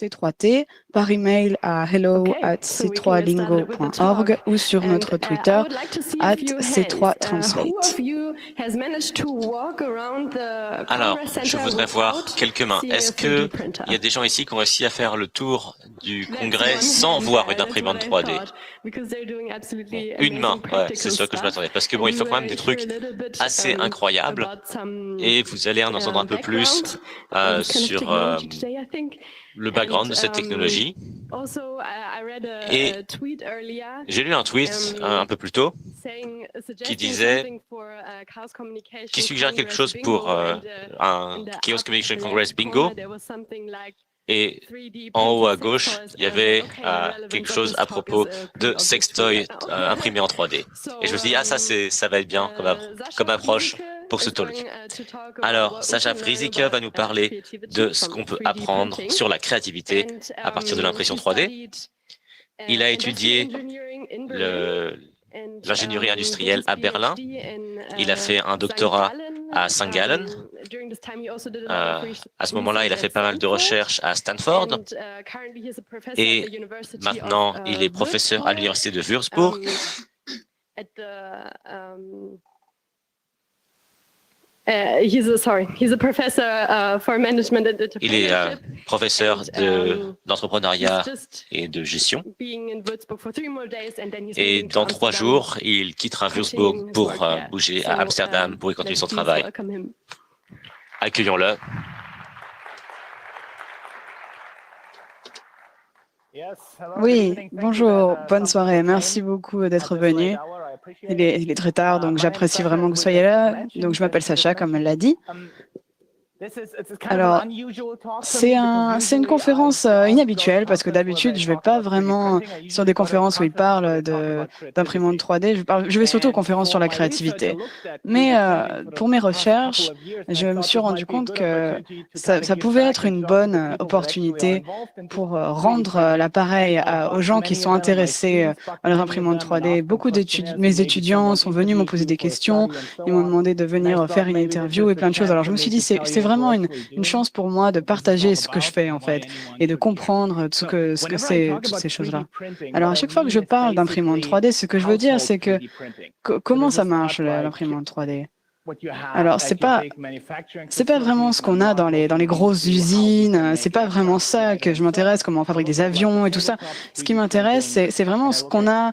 C3T par email à hello@c3lingo.org ou sur notre Twitter @c3translate. Alors, je voudrais voir quelques mains. Est-ce qu'il y a des gens ici qui ont réussi à faire le tour du congrès sans voir une imprimante 3D? Une main, ouais, c'est ça que je m'attendais. Parce que bon, il faut quand même des trucs assez incroyables et vous allez en entendre un peu plus sur le background de cette technologie. Et j'ai lu un tweet un peu plus tôt qui disait, qui suggère quelque chose pour un Chaos Communication Congress Bingo. Et en haut à gauche, il y avait quelque chose à propos de sextoy imprimé en 3D. Et je me suis dit, ah ça va être bien comme approche pour ce talk. Alors, Sacha Vrzycka va nous parler de ce qu'on peut apprendre sur la créativité à partir de l'impression 3D. Il a étudié l'ingénierie industrielle à Berlin. Il a fait un doctorat à St. Gallen. À ce moment-là, il a fait pas mal de recherches à Stanford. Et maintenant, il est professeur à l'université de Würzburg. Il est professeur d'entrepreneuriat et de gestion. Et dans 3 jours, il quittera Würzburg pour bouger à Amsterdam pour y continuer son travail. Accueillons-le. Oui, bonjour, bonne soirée. Merci beaucoup d'être venu. Il est très tard, donc j'apprécie vraiment que vous soyez là. Donc, je m'appelle Sacha, comme elle l'a dit. Alors, c'est une conférence inhabituelle parce que d'habitude, je ne vais pas vraiment sur des conférences où ils parlent d'imprimantes 3D. Je vais surtout aux conférences sur la créativité. Mais pour mes recherches, je me suis rendu compte que ça pouvait être une bonne opportunité pour rendre l'appareil aux gens qui sont intéressés à leurs imprimantes 3D. Beaucoup de mes étudiants sont venus m'ont posé des questions, ils m'ont demandé de venir faire une interview et plein de choses. Alors, je me suis dit, c'est vraiment une chance pour moi de partager ce que je fais, en fait, et de comprendre ce que c'est, toutes ces choses-là. Alors, à chaque fois que je parle d'imprimante 3D, ce que je veux dire, c'est que comment ça marche, l'imprimante 3D? Alors, c'est pas vraiment ce qu'on a dans les grosses usines. C'est pas vraiment ça que je m'intéresse, comment on fabrique des avions et tout ça. Ce qui m'intéresse, c'est vraiment ce qu'on a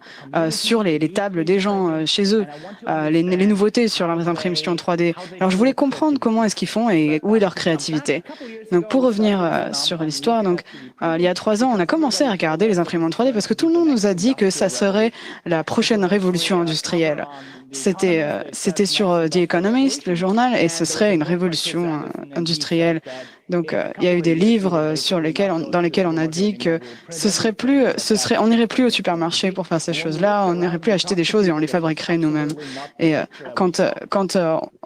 sur les tables des gens chez eux, les nouveautés sur leurs impressions 3D. Alors, je voulais comprendre comment est-ce qu'ils font et où est leur créativité. Donc, pour revenir sur l'histoire, donc il y a 3 ans, on a commencé à regarder les imprimantes 3D parce que tout le monde nous a dit que ça serait la prochaine révolution industrielle. C'était sur The Economist, le journal, et ce serait une révolution industrielle. Donc, il y a eu des livres dans lesquels on a dit que on n'irait plus au supermarché pour faire ces choses-là, on n'irait plus acheter des choses et on les fabriquerait nous-mêmes. Et quand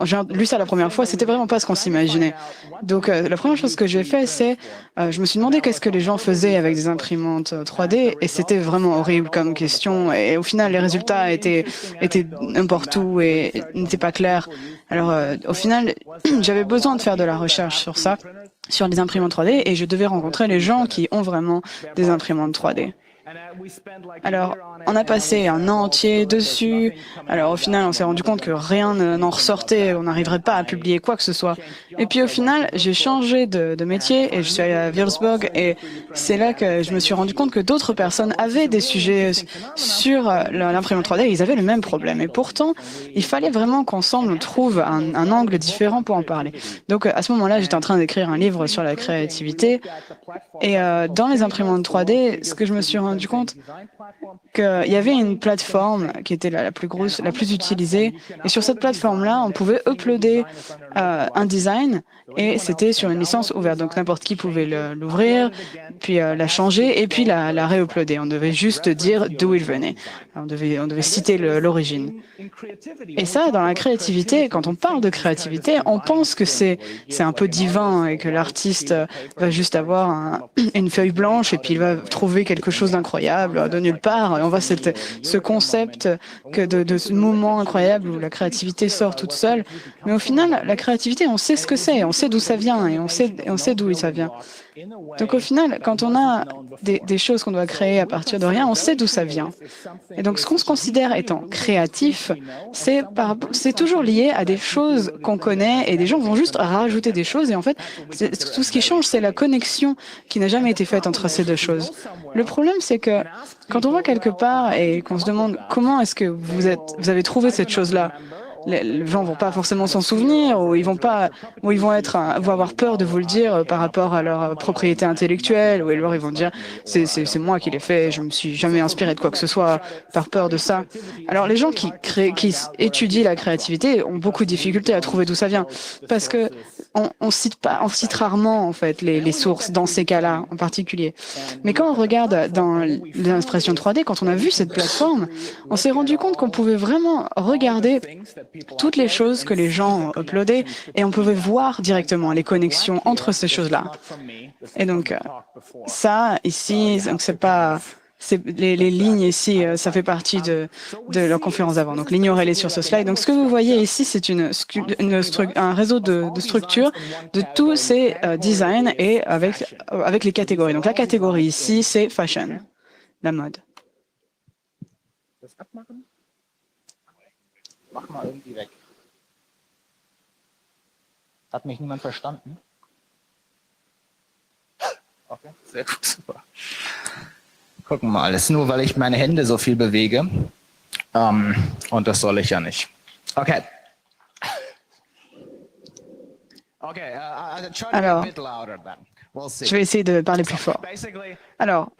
j'ai lu ça la première fois, c'était vraiment pas ce qu'on s'imaginait. Donc, la première chose que j'ai fait, c'est je me suis demandé qu'est-ce que les gens faisaient avec des imprimantes 3D, et c'était vraiment horrible comme question. Et au final, les résultats étaient n'importe où et n'étaient pas clairs. Alors, au final, j'avais besoin de faire de la recherche sur ça, sur les imprimantes 3D, et je devais rencontrer les gens qui ont vraiment des imprimantes 3D. Alors, on a passé un an entier dessus. Alors, au final, on s'est rendu compte que rien n'en ressortait. On n'arriverait pas à publier quoi que ce soit. Et puis, au final, j'ai changé de métier et je suis allé à Würzburg. Et c'est là que je me suis rendu compte que d'autres personnes avaient des sujets sur l'imprimante 3D et ils avaient le même problème. Et pourtant, il fallait vraiment qu'ensemble, on trouve un angle différent pour en parler. Donc, à ce moment-là, j'étais en train d'écrire un livre sur la créativité. Et dans les imprimantes 3D, ce que je me suis rendu compte, qu'il y avait une plateforme qui était la plus grosse, la plus utilisée. Et sur cette plateforme-là, on pouvait uploader un design et c'était sur une licence ouverte. Donc n'importe qui pouvait l'ouvrir, puis la changer et puis la réuploader. On devait juste dire d'où il venait. On devait citer l'origine. Et ça, dans la créativité, quand on parle de créativité, on pense que c'est un peu divin et que l'artiste va juste avoir une feuille blanche et puis il va trouver quelque chose d'incroyable de nulle part. Et on voit ce concept de ce moment incroyable où la créativité sort toute seule. Mais au final, la créativité, on sait ce que c'est, on sait d'où ça vient et on sait d'où ça vient. Donc au final, quand on a des choses qu'on doit créer à partir de rien, on sait d'où ça vient. Et donc ce qu'on se considère étant créatif, c'est toujours lié à des choses qu'on connaît et des gens vont juste rajouter des choses et en fait, tout ce qui change, c'est la connexion qui n'a jamais été faite entre ces deux choses. Le problème, c'est que quand on va quelque part et qu'on se demande comment est-ce que vous avez trouvé cette chose-là, les gens vont pas forcément s'en souvenir ou ils vont avoir peur de vous le dire par rapport à leur propriété intellectuelle ou alors ils vont dire c'est moi qui l'ai fait, je me suis jamais inspiré de quoi que ce soit par peur de ça. Alors les gens qui étudient la créativité ont beaucoup de difficultés à trouver d'où ça vient parce que on cite rarement en fait les sources dans ces cas-là en particulier. Mais quand on regarde dans l'impression 3D, quand on a vu cette plateforme, on s'est rendu compte qu'on pouvait vraiment regarder toutes les choses que les gens ont uploadées et on pouvait voir directement les connexions entre ces choses-là. Et donc, ça, ici, donc les lignes ici, ça fait partie de leur conférence d'avant. Donc, l'ignorez-les sur ce slide. Donc, ce que vous voyez ici, c'est un réseau de structures de tous ces designs et avec les catégories. Donc, la catégorie ici, c'est fashion, la mode. Mach mal irgendwie weg. Hat mich niemand verstanden? Okay, sehr gut, super. Gucken mal, das ist nur, weil ich meine Hände so viel bewege. Und das soll ich ja nicht. Okay. Okay, try to be a bit louder then. Je vais essayer de parler plus fort. Alors,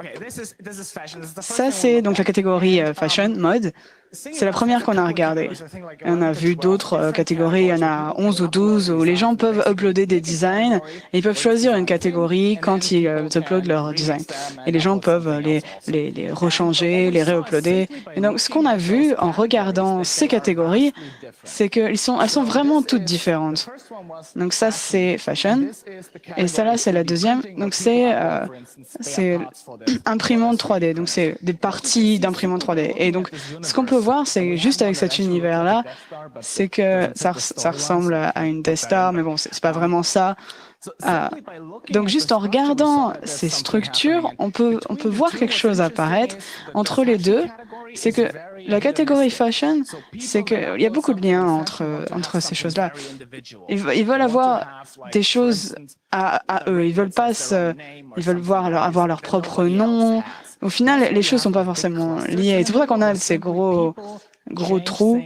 ça c'est donc la catégorie fashion, mode. C'est la première qu'on a regardée. On a vu d'autres catégories, il y en a 11 ou 12 où les gens peuvent uploader des designs et ils peuvent choisir une catégorie quand ils uploadent leur design. Et les gens peuvent les rechanger, les réuploader. Et donc, ce qu'on a vu en regardant ces catégories, c'est qu'elles sont vraiment toutes différentes. Donc ça, c'est fashion. Et celle-là, c'est la deuxième. Donc c'est imprimante 3D. Donc c'est des parties d'imprimante 3D. Et donc, ce qu'on peut voir, c'est juste avec cet univers-là, c'est que ça ressemble à une Death Star, mais bon, c'est pas vraiment ça. Donc juste en regardant ces structures, on peut voir quelque chose apparaître entre les deux. C'est que la catégorie fashion, c'est qu'il y a beaucoup de liens entre ces choses-là. Ils veulent avoir des choses à eux. Ils veulent avoir leur propre nom. Au final, les choses sont pas forcément liées. C'est pour ça qu'on a ces gros trous,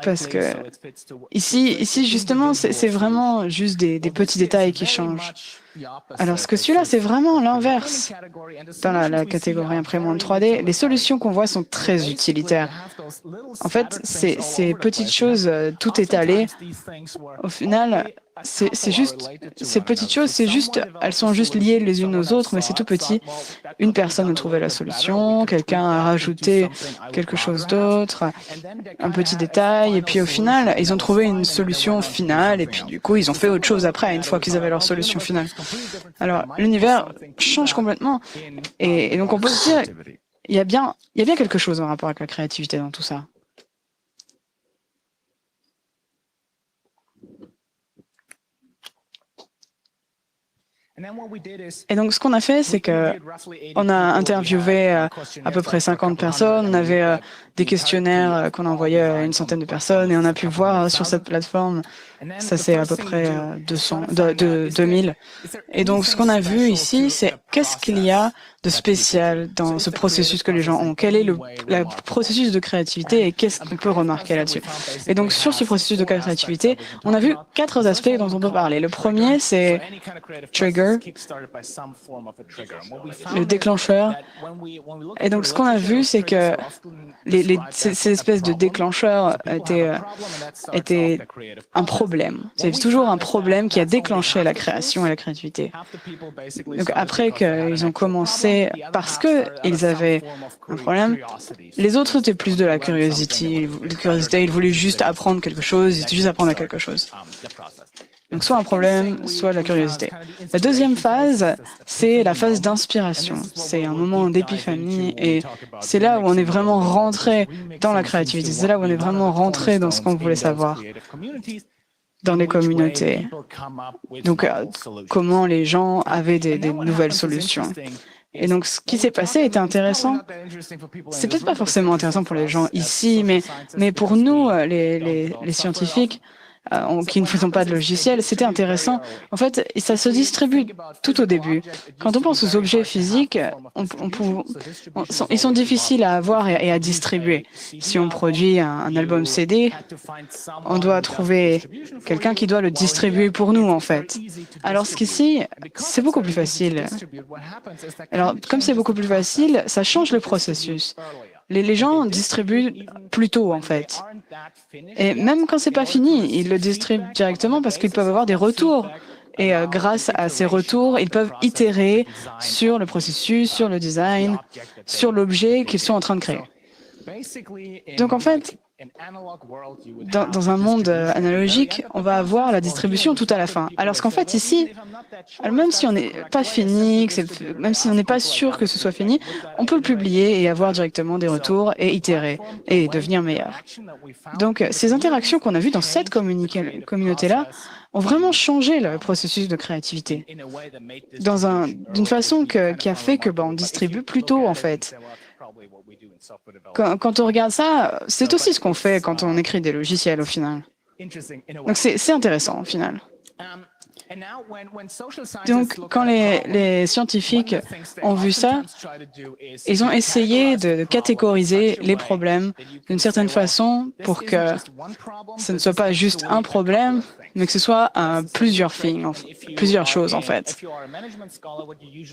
parce que ici justement, c'est vraiment juste des petits détails qui changent. Alors ce que celui-là, c'est vraiment l'inverse. Dans la catégorie imprimante 3D, les solutions qu'on voit sont très utilitaires. En fait, ces petites choses tout étalées, au final, c'est juste, ces petites choses, elles sont juste liées les unes aux autres, mais c'est tout petit. Une personne a trouvé la solution, quelqu'un a rajouté quelque chose d'autre, un petit détail, et puis au final, ils ont trouvé une solution finale, et puis du coup, ils ont fait autre chose après, une fois qu'ils avaient leur solution finale. Alors, l'univers change complètement, et donc on peut se dire, il y a bien quelque chose en rapport avec la créativité dans tout ça. Et donc, ce qu'on a fait, c'est que on a interviewé à peu près 50 personnes. On avait des questionnaires qu'on a envoyés à une centaine de personnes et on a pu voir sur cette plateforme, ça c'est à peu près 2000. Et donc, ce qu'on a vu ici, c'est qu'est-ce qu'il y a de spécial dans ce processus que les gens ont. Quel est le processus de créativité et qu'est-ce qu'on peut remarquer là-dessus. Et donc, sur ce processus de créativité, on a vu 4 aspects dont on peut parler. Le premier, c'est trigger, le déclencheur. Et donc, ce qu'on a vu, c'est que ces espèces de déclencheurs étaient un problème. C'est toujours un problème qui a déclenché la création et la créativité. Donc, après qu'ils ont commencé parce qu'ils avaient un problème, les autres étaient plus de la curiosité. Ils voulaient juste apprendre quelque chose, ils étaient juste apprendre à quelque chose. Donc soit un problème, soit la curiosité. La deuxième phase, c'est la phase d'inspiration. C'est un moment d'épiphanie et c'est là où on est vraiment rentré dans la créativité. C'est là où on est vraiment rentré dans ce qu'on voulait savoir. dans les communautés. Donc, comment les gens avaient des nouvelles solutions. Et donc, ce qui s'est passé était intéressant. C'est peut-être pas forcément intéressant pour les gens ici, mais pour nous, les scientifiques, qui ne faisons pas de logiciel, c'était intéressant. En fait, ça se distribue tout au début. Quand on pense aux objets physiques, ils sont difficiles à avoir et à distribuer. Si on produit un album CD, on doit trouver quelqu'un qui doit le distribuer pour nous, en fait. Alors, ce qu'ici, c'est beaucoup plus facile. Alors, comme c'est beaucoup plus facile, ça change le processus. Les gens distribuent plus tôt, en fait. Et même quand c'est pas fini, ils le distribuent directement parce qu'ils peuvent avoir des retours. Et grâce à ces retours, ils peuvent itérer sur le processus, sur le design, sur l'objet qu'ils sont en train de créer. Donc, en fait, dans un monde analogique, on va avoir la distribution tout à la fin. Alors qu'en fait, ici, même si on n'est pas fini, même si on n'est pas sûr que ce soit fini, on peut le publier et avoir directement des retours et itérer et devenir meilleur. Donc, ces interactions qu'on a vues dans cette communauté-là ont vraiment changé le processus de créativité d'une façon qui a fait que on distribue plus tôt, en fait. Quand on regarde ça, c'est aussi ce qu'on fait quand on écrit des logiciels au final. Donc c'est intéressant au final. Donc quand les scientifiques ont vu ça, ils ont essayé de catégoriser les problèmes d'une certaine façon pour que ce ne soit pas juste un problème, mais que ce soit plusieurs choses en fait.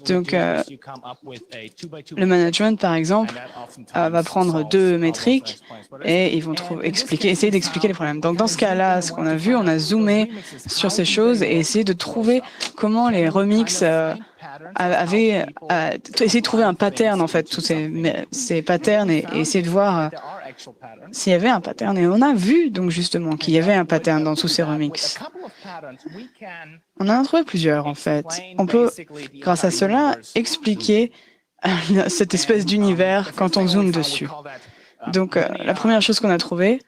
Donc le management par exemple va prendre deux métriques et ils vont essayer d'expliquer les problèmes. Donc dans ce cas-là, ce qu'on a vu, on a zoomé sur ces choses et essayé de trouver comment les remixes avaient essayé de trouver un pattern en fait, tous ces patterns et essayer de voir s'il y avait un pattern. Et on a vu donc justement qu'il y avait un pattern dans tous ces remixes. On en a trouvé plusieurs en fait. On peut, grâce à cela, expliquer cette espèce d'univers quand on zoome dessus. Donc, la première chose qu'on a trouvée,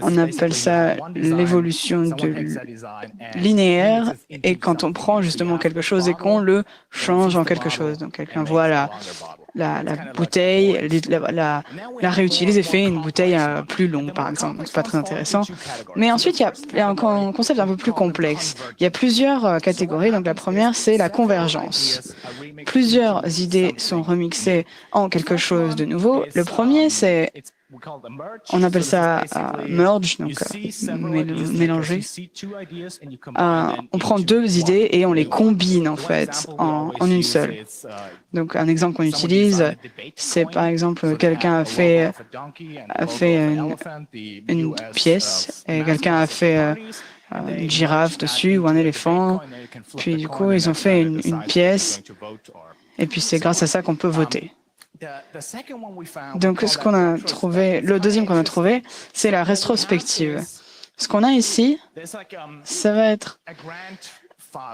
on appelle ça l'évolution linéaire, et quand on prend justement quelque chose et qu'on le change en quelque chose. Donc, quelqu'un voit la bouteille, la réutilise et fait une bouteille plus longue, par exemple. Donc, c'est pas très intéressant. Mais ensuite, il y a un concept un peu plus complexe. Il y a plusieurs catégories. Donc, la première, c'est la convergence. Plusieurs idées sont remixées en quelque chose de nouveau. Le premier, on appelle ça merge, donc mélanger. On prend deux idées et on les combine en fait en une seule. Donc un exemple qu'on utilise, c'est par exemple quelqu'un a fait une pièce et quelqu'un a fait une girafe dessus ou un éléphant. Puis du coup, ils ont fait une pièce et puis c'est grâce à ça qu'on peut voter. Donc, le deuxième qu'on a trouvé, c'est la rétrospective. Ce qu'on a ici, ça va être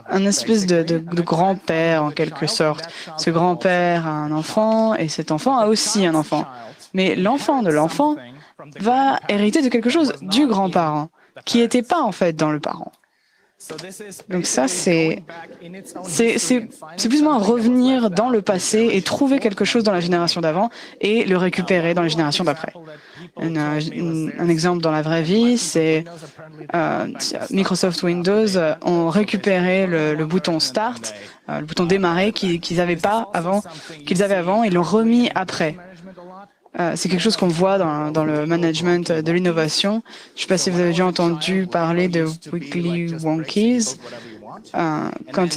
un espèce de grand-père, en quelque sorte. Ce grand-père a un enfant, et cet enfant a aussi un enfant. Mais l'enfant de l'enfant va hériter de quelque chose du grand-parent, qui n'était pas, en fait, dans le parent. Donc ça, c'est plus ou moins revenir dans le passé et trouver quelque chose dans la génération d'avant et le récupérer dans la génération d'après. Un exemple dans la vraie vie, c'est Microsoft Windows ont récupéré le bouton Start, le bouton démarrer qu'ils avaient avant et l'ont remis après. C'est quelque chose qu'on voit dans le management de l'innovation. Je ne sais pas si vous avez déjà entendu parler de Weekly Wonkies. Quand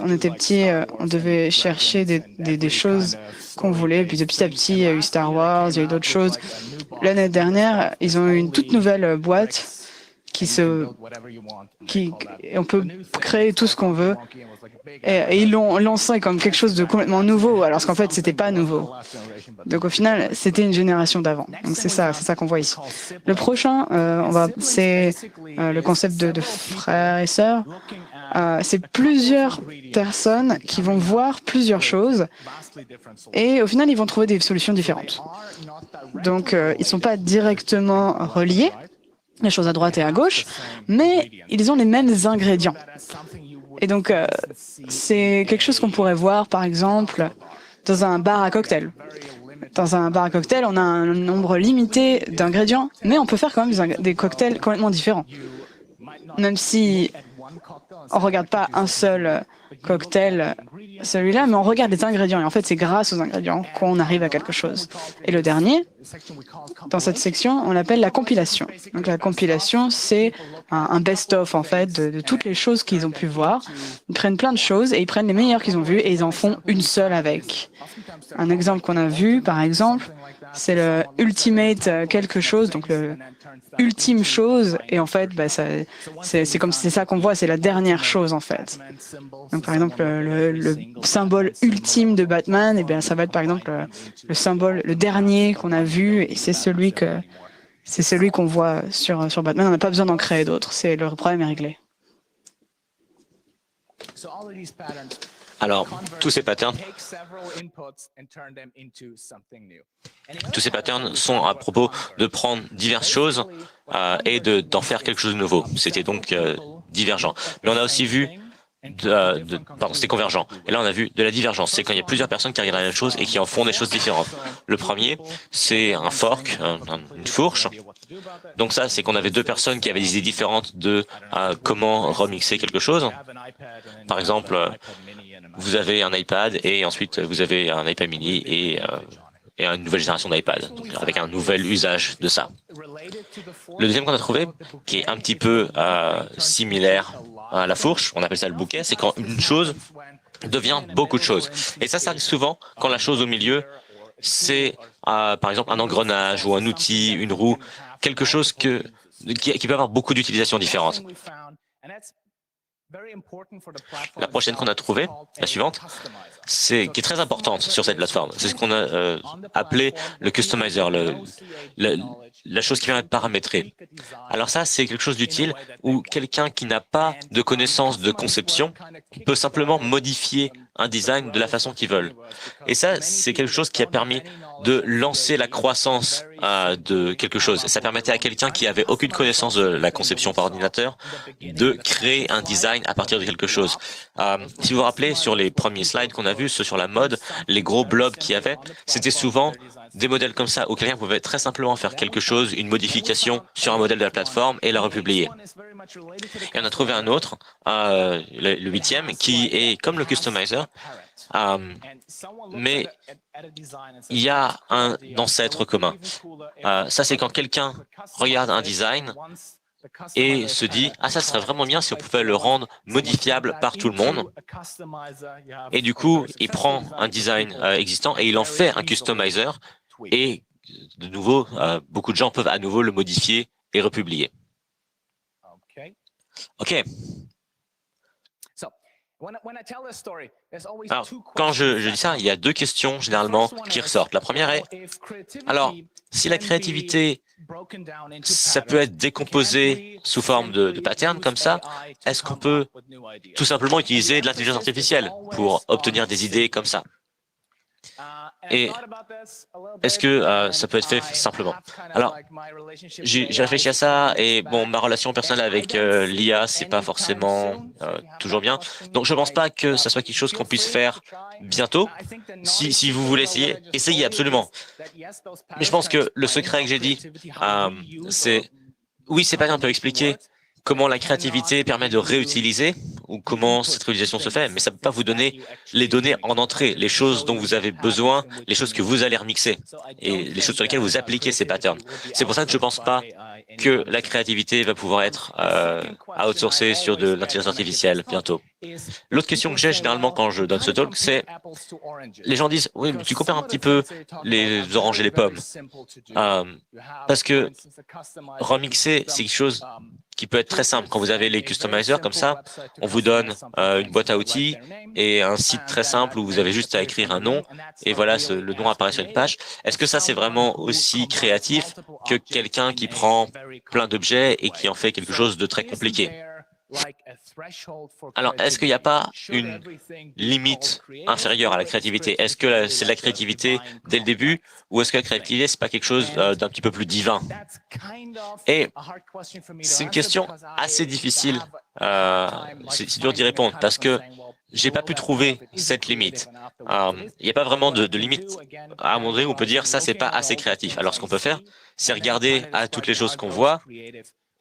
on était petit, on devait chercher des choses qu'on voulait. Puis de petit à petit, il y a eu Star Wars, il y a eu d'autres choses. L'année dernière, ils ont eu une toute nouvelle boîte on peut créer tout ce qu'on veut. Et ils l'ont lancé comme quelque chose de complètement nouveau, alors qu'en fait, c'était pas nouveau. Donc au final, c'était une génération d'avant. Donc c'est ça qu'on voit ici. Le prochain, c'est le concept de frères et sœurs. C'est plusieurs personnes qui vont voir plusieurs choses et au final, ils vont trouver des solutions différentes. Donc, ils ne sont pas directement reliés, les choses à droite et à gauche, mais ils ont les mêmes ingrédients. Et donc, c'est quelque chose qu'on pourrait voir, par exemple, dans un bar à cocktail. Dans un bar à cocktail, on a un nombre limité d'ingrédients, mais on peut faire quand même des cocktails complètement différents. Même si on ne regarde pas un seul cocktail, celui-là, mais on regarde les ingrédients. Et en fait, c'est grâce aux ingrédients qu'on arrive à quelque chose. Et le dernier, dans cette section, on l'appelle la compilation. Donc la compilation, c'est un best-of, en fait, de toutes les choses qu'ils ont pu voir. Ils prennent plein de choses et ils prennent les meilleures qu'ils ont vues et ils en font une seule avec. Un exemple qu'on a vu, par exemple, c'est le ultimate quelque chose, donc le ultime chose, et en fait, bah, c'est comme c'est ça qu'on voit, c'est la dernière chose en fait. Donc par exemple, le symbole ultime de Batman, et bien ça va être par exemple le symbole, le dernier qu'on a vu, et c'est celui qu'on voit sur Batman. On n'a pas besoin d'en créer d'autres. Le problème est réglé. Alors, tous ces patterns sont à propos de prendre diverses choses et d'en faire quelque chose de nouveau. C'était donc divergent. Mais on a aussi vu pardon, c'était convergent. Et là, on a vu de la divergence. C'est quand il y a plusieurs personnes qui regardent la même chose et qui en font des choses différentes. Le premier, c'est un fork, une fourche. Donc ça, c'est qu'on avait deux personnes qui avaient des idées différentes de comment remixer quelque chose. Par exemple, vous avez un iPad et ensuite vous avez un iPad mini et une nouvelle génération d'iPad, donc avec un nouvel usage de ça. Le deuxième qu'on a trouvé, qui est un petit peu similaire à la fourche, on appelle ça le bouquet, c'est quand une chose devient beaucoup de choses. Et ça arrive souvent quand la chose au milieu, c'est par exemple un engrenage ou un outil, une roue, quelque chose qui peut avoir beaucoup d'utilisations différentes. La prochaine qu'on a trouvée, la suivante, qui est très importante sur cette plateforme. C'est ce qu'on a appelé le customizer, la chose qui permet de paramétrer. Alors ça, c'est quelque chose d'utile où quelqu'un qui n'a pas de connaissance de conception peut simplement modifier un design de la façon qu'ils veulent. Et ça, c'est quelque chose qui a permis de lancer la croissance de quelque chose. Ça permettait à quelqu'un qui avait aucune connaissance de la conception par ordinateur de créer un design à partir de quelque chose. Si vous vous rappelez, sur les premiers slides qu'on a vus, ceux sur la mode, les gros blobs qu'il y avait, c'était souvent des modèles comme ça, où quelqu'un pouvait très simplement faire quelque chose, une modification sur un modèle de la plateforme et la republier. Et on a trouvé un autre, le huitième, qui est comme le customizer, mais il y a un ancêtre commun. Ça, c'est quand quelqu'un regarde un design et se dit « Ah, ça serait vraiment bien si on pouvait le rendre modifiable par tout le monde. » Et du coup, il prend un design existant et il en fait un customizer. Et de nouveau, beaucoup de gens peuvent à nouveau le modifier et republier. OK. Alors, quand je dis ça, il y a deux questions généralement qui ressortent. La première est, alors, si la créativité, ça peut être décomposé sous forme de patterns comme ça, est-ce qu'on peut tout simplement utiliser de l'intelligence artificielle pour obtenir des idées comme ça? Et est-ce que ça peut être fait simplement? Alors, j'ai réfléchi à ça et bon, ma relation personnelle avec l'IA, c'est pas forcément toujours bien. Donc, je pense pas que ça soit quelque chose qu'on puisse faire bientôt. Si vous voulez essayer, essayez absolument. Mais je pense que le secret que j'ai dit, c'est oui, ces patterns peuvent expliquer comment la créativité permet de réutiliser ou comment cette réutilisation se fait, mais ça ne peut pas vous donner les données en entrée, les choses dont vous avez besoin, les choses que vous allez remixer et les choses sur lesquelles vous appliquez ces patterns. C'est pour ça que je ne pense pas que la créativité va pouvoir être outsourcée sur de l'intelligence artificielle bientôt. L'autre question que j'ai généralement quand je donne ce talk, c'est les gens disent « Oui, mais tu compares un petit peu les oranges et les pommes. Parce que remixer, c'est quelque chose qui peut être très simple. Quand vous avez les customizers comme ça, on vous donne une boîte à outils et un site très simple où vous avez juste à écrire un nom et voilà, le nom apparaît sur une page. Est-ce que ça, c'est vraiment aussi créatif que quelqu'un qui prend plein d'objets et qui en fait quelque chose de très compliqué? Alors, est-ce qu'il n'y a pas une limite inférieure à la créativité? Est-ce que c'est de la créativité dès le début, ou est-ce que la créativité, c'est pas quelque chose d'un petit peu plus divin? Et c'est une question assez difficile, c'est dur d'y répondre, parce que j'ai pas pu trouver cette limite. Il n'y a pas vraiment de limite à un moment donné où on peut dire ça, c'est pas assez créatif. Alors, ce qu'on peut faire, c'est regarder à toutes les choses qu'on voit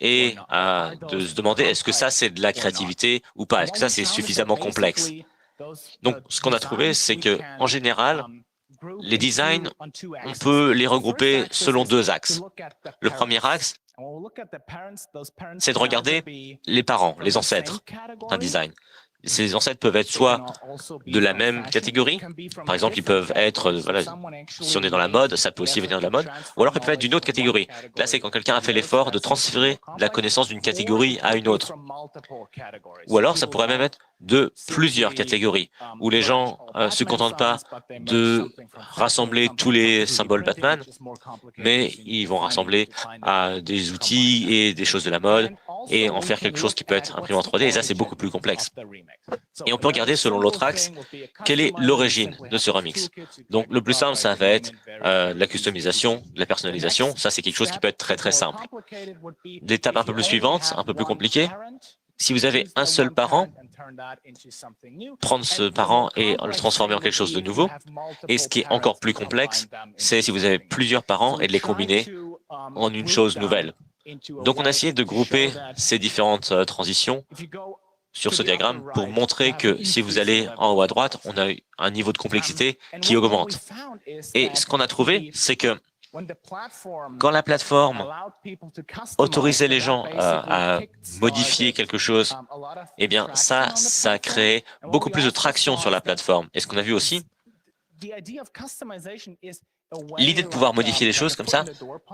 et de se demander est-ce que ça, c'est de la créativité ou pas? Est-ce que ça, c'est suffisamment complexe? Donc, ce qu'on a trouvé, c'est que en général, les designs, on peut les regrouper selon deux axes. Le premier axe, c'est de regarder les parents, les ancêtres d'un design. Ces ancêtres peuvent être soit de la même catégorie, par exemple, ils peuvent être, voilà, si on est dans la mode, ça peut aussi venir de la mode, ou alors ils peuvent être d'une autre catégorie. Là, c'est quand quelqu'un a fait l'effort de transférer de la connaissance d'une catégorie à une autre. Ou alors, ça pourrait même être de plusieurs catégories, où les gens se contentent pas de rassembler tous les symboles Batman, mais ils vont rassembler des outils et des choses de la mode, et en faire quelque chose qui peut être imprimé en 3D, et ça, c'est beaucoup plus complexe. Et on peut regarder, selon l'autre axe, quelle est l'origine de ce remix. Donc, le plus simple, ça va être la customisation, la personnalisation. Ça, c'est quelque chose qui peut être très, très simple. L'étape un peu plus suivante, un peu plus compliquée, si vous avez un seul parent, prendre ce parent et le transformer en quelque chose de nouveau. Et ce qui est encore plus complexe, c'est si vous avez plusieurs parents et de les combiner en une chose nouvelle. Donc, on a essayé de grouper ces différentes transitions sur ce diagramme pour montrer que si vous allez en haut à droite, on a un niveau de complexité qui augmente. Et ce qu'on a trouvé, c'est que quand la plateforme autorisait les gens à modifier quelque chose, eh bien ça crée beaucoup plus de traction sur la plateforme. Et ce qu'on a vu aussi, l'idée de pouvoir modifier les choses comme ça,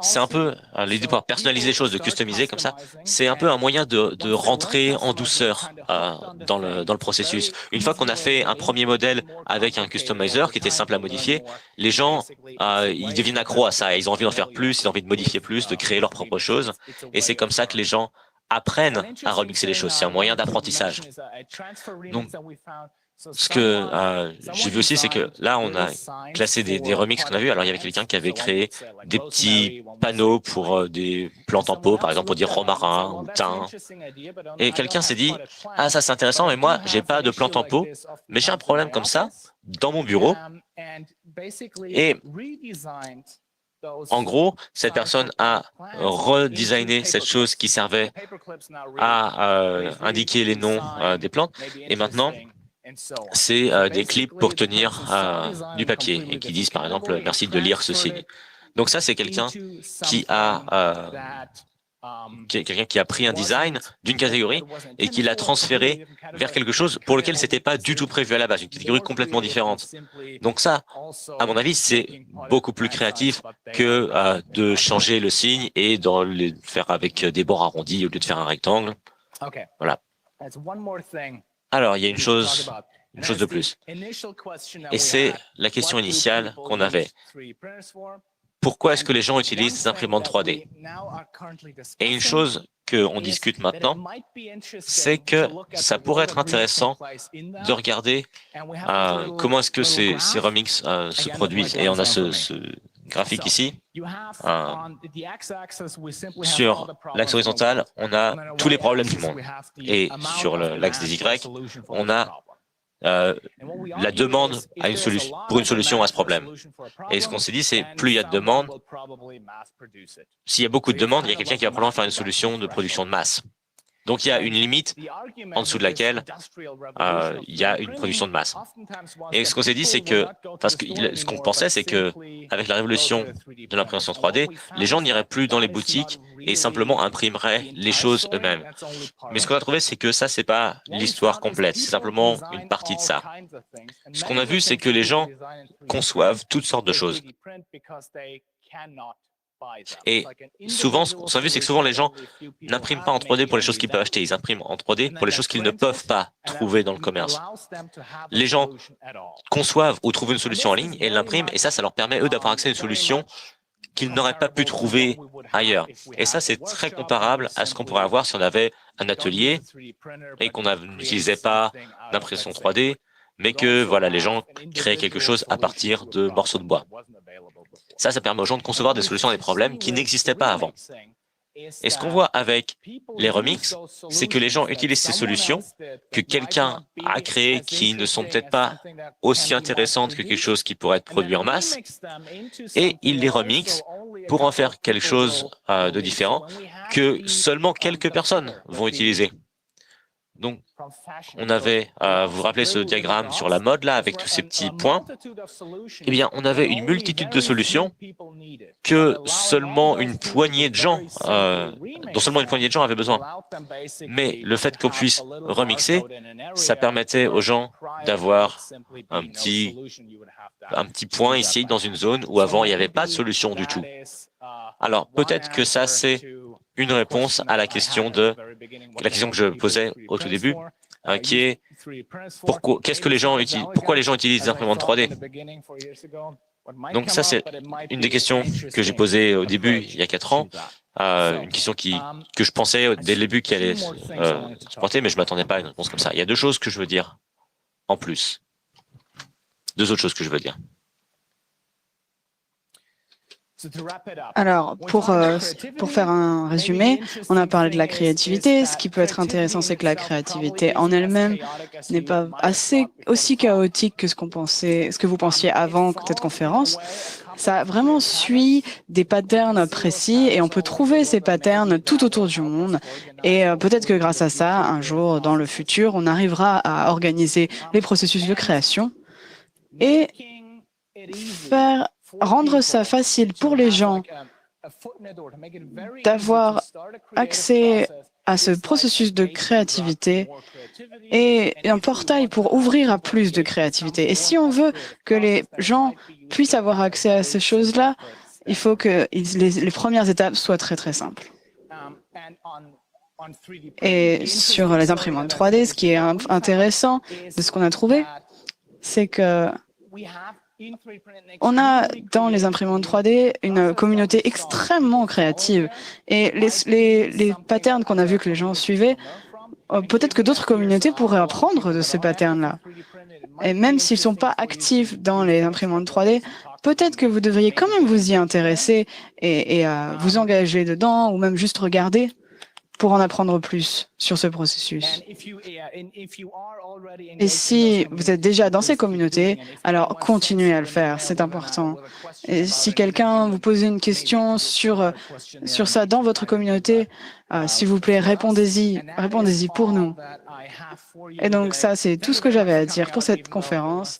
c'est un peu l'idée de pouvoir personnaliser les choses, de customiser comme ça, c'est un peu un moyen de rentrer en douceur dans le processus. Une fois qu'on a fait un premier modèle avec un customizer qui était simple à modifier, les gens ils deviennent accros à ça, ils ont envie d'en faire plus, ils ont envie de modifier plus, de créer leurs propres choses, et c'est comme ça que les gens apprennent à remixer les choses. C'est un moyen d'apprentissage. Donc, ce que j'ai vu aussi, c'est que là, on a classé des remixes qu'on a vus. Alors, il y avait quelqu'un qui avait créé des petits panneaux pour des plantes en pot, par exemple, pour dire romarin ou thym. Et quelqu'un s'est dit, ah, ça c'est intéressant, mais moi, j'ai pas de plantes en pot, mais j'ai un problème comme ça dans mon bureau. Et en gros, cette personne a redesigné cette chose qui servait à indiquer les noms des plantes. Et maintenant, c'est des clips pour tenir du papier et qui disent par exemple merci de lire ceci. Donc ça c'est quelqu'un qui a pris un design d'une catégorie et qui l'a transféré vers quelque chose pour lequel c'était pas du tout prévu à la base, une catégorie complètement différente. Donc ça, à mon avis, c'est beaucoup plus créatif que de changer le signe et de le faire avec des bords arrondis au lieu de faire un rectangle. Voilà. Alors, il y a une chose de plus. Et c'est la question initiale qu'on avait. Pourquoi est-ce que les gens utilisent des imprimantes 3D? Et une chose qu'on discute maintenant, c'est que ça pourrait être intéressant de regarder comment est-ce que ces remixes se produisent. Et on a ce graphique ici. Sur l'axe horizontal, on a tous les problèmes du monde. Et sur l'axe des Y, on a la demande pour une solution à ce problème. Et ce qu'on s'est dit, c'est plus il y a de demandes, s'il y a beaucoup de demandes, il y a quelqu'un qui va probablement faire une solution de production de masse. Donc il y a une limite en dessous de laquelle il y a une production de masse. Et ce qu'on s'est dit, c'est que, parce que ce qu'on pensait, c'est que avec la révolution de l'imprimation 3D, les gens n'iraient plus dans les boutiques et simplement imprimeraient les choses eux-mêmes. Mais ce qu'on a trouvé, c'est que ça, c'est pas l'histoire complète, c'est simplement une partie de ça. Ce qu'on a vu, c'est que les gens conçoivent toutes sortes de choses. Et souvent, ce qu'on a vu, c'est que souvent les gens n'impriment pas en 3D pour les choses qu'ils peuvent acheter, ils impriment en 3D pour les choses qu'ils ne peuvent pas trouver dans le commerce. Les gens conçoivent ou trouvent une solution en ligne et l'impriment, et ça leur permet, eux, d'avoir accès à une solution qu'ils n'auraient pas pu trouver ailleurs. Et ça, c'est très comparable à ce qu'on pourrait avoir si on avait un atelier et qu'on n'utilisait pas d'impression 3D, mais que voilà, les gens créaient quelque chose à partir de morceaux de bois. Ça permet aux gens de concevoir des solutions à des problèmes qui n'existaient pas avant. Et ce qu'on voit avec les remixes, c'est que les gens utilisent ces solutions que quelqu'un a créées qui ne sont peut-être pas aussi intéressantes que quelque chose qui pourrait être produit en masse, et ils les remixent pour en faire quelque chose de différent que seulement quelques personnes vont utiliser. Donc, on avait, vous vous rappelez ce diagramme sur la mode là, avec tous ces petits points? Eh bien, on avait une multitude de solutions que seulement une poignée de gens, dont seulement une poignée de gens avaient besoin. Mais le fait qu'on puisse remixer, ça permettait aux gens d'avoir un petit point ici dans une zone où avant il n'y avait pas de solution du tout. Alors, peut-être que ça, c'est une réponse à la question que je posais au tout début, qui est pourquoi les gens utilisent des imprimantes 3D? Donc ça, c'est une des questions que j'ai posées au début, il y a 4 ans, une question que je pensais dès le début qu'elle allait se porter, mais je ne m'attendais pas à une réponse comme ça. Il y a 2 choses que je veux dire en plus. 2 autres choses que je veux dire. Alors, pour faire un résumé, on a parlé de la créativité. Ce qui peut être intéressant, c'est que la créativité en elle-même n'est pas aussi chaotique que ce que vous pensiez avant cette conférence. Ça vraiment suit des patterns précis et on peut trouver ces patterns tout autour du monde. Et peut-être que grâce à ça, un jour dans le futur, on arrivera à organiser les processus de création et rendre ça facile pour les gens d'avoir accès à ce processus de créativité et un portail pour ouvrir à plus de créativité. Et si on veut que les gens puissent avoir accès à ces choses-là, il faut que les premières étapes soient très, très simples. Et sur les imprimantes 3D, ce qui est intéressant de ce qu'on a trouvé, c'est que on a dans les imprimantes 3D une communauté extrêmement créative et les patterns qu'on a vus que les gens suivaient, peut-être que d'autres communautés pourraient apprendre de ces patterns-là. Et même s'ils ne sont pas actifs dans les imprimantes 3D, peut-être que vous devriez quand même vous y intéresser et vous engager dedans ou même juste regarder pour en apprendre plus sur ce processus. Et si vous êtes déjà dans ces communautés, alors continuez à le faire, c'est important. Et si quelqu'un vous pose une question sur ça dans votre communauté, s'il vous plaît, répondez-y pour nous. Et donc ça, c'est tout ce que j'avais à dire pour cette conférence.